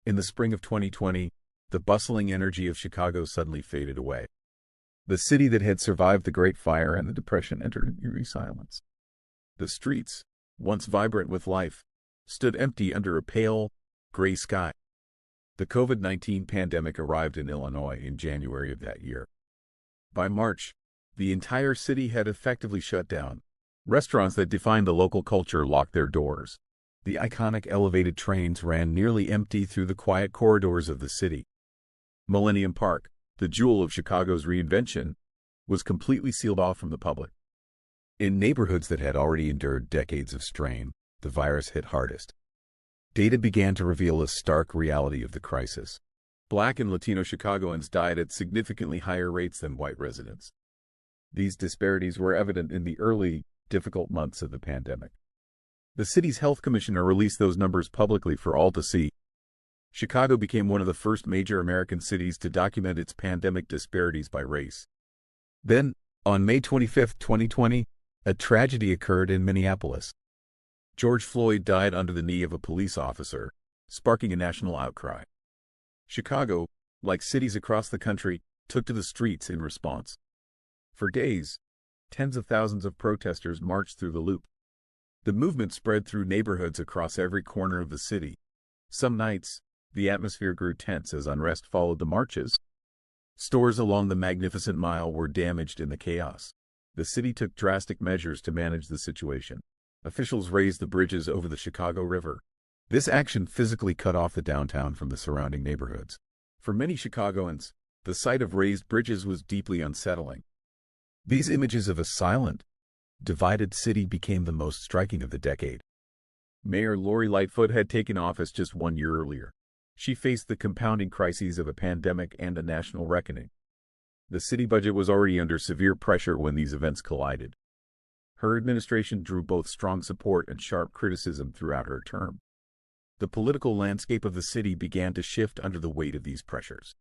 In the spring of 2020, the bustling energy of Chicago suddenly faded away. The city that had survived the Great Fire and the Depression entered an eerie silence. The streets, once vibrant with life, stood empty under a pale, gray sky. The COVID-19 pandemic arrived in Illinois in January of that year. By March, the entire city had effectively shut down. Restaurants that defined the local culture locked their doors. The iconic elevated trains ran nearly empty through the quiet corridors of the city. Millennium Park, the jewel of Chicago's reinvention, was completely sealed off from the public. In neighborhoods that had already endured decades of strain, the virus hit hardest. Data began to reveal a stark reality of the crisis. Black and Latino Chicagoans died at significantly higher rates than white residents. These disparities were evident in the early, difficult months of the pandemic. The city's health commissioner released those numbers publicly for all to see. Chicago became one of the first major American cities to document its pandemic disparities by race. Then, on May 25, 2020, a tragedy occurred in Minneapolis. George Floyd died under the knee of a police officer, sparking a national outcry. Chicago, like cities across the country, took to the streets in response. For days, tens of thousands of protesters marched through the Loop. The movement spread through neighborhoods across every corner of the city. Some nights, the atmosphere grew tense as unrest followed the marches. Stores along the Magnificent Mile were damaged in the chaos. The city took drastic measures to manage the situation. Officials raised the bridges over the Chicago River. This action physically cut off the downtown from the surrounding neighborhoods. For many Chicagoans, the sight of raised bridges was deeply unsettling. These images of a silent, divided city became the most striking of the decade. Mayor Lori Lightfoot had taken office just 1 year earlier. She faced the compounding crises of a pandemic and a national reckoning. The city budget was already under severe pressure when these events collided. Her administration drew both strong support and sharp criticism throughout her term. The political landscape of the city began to shift under the weight of these pressures.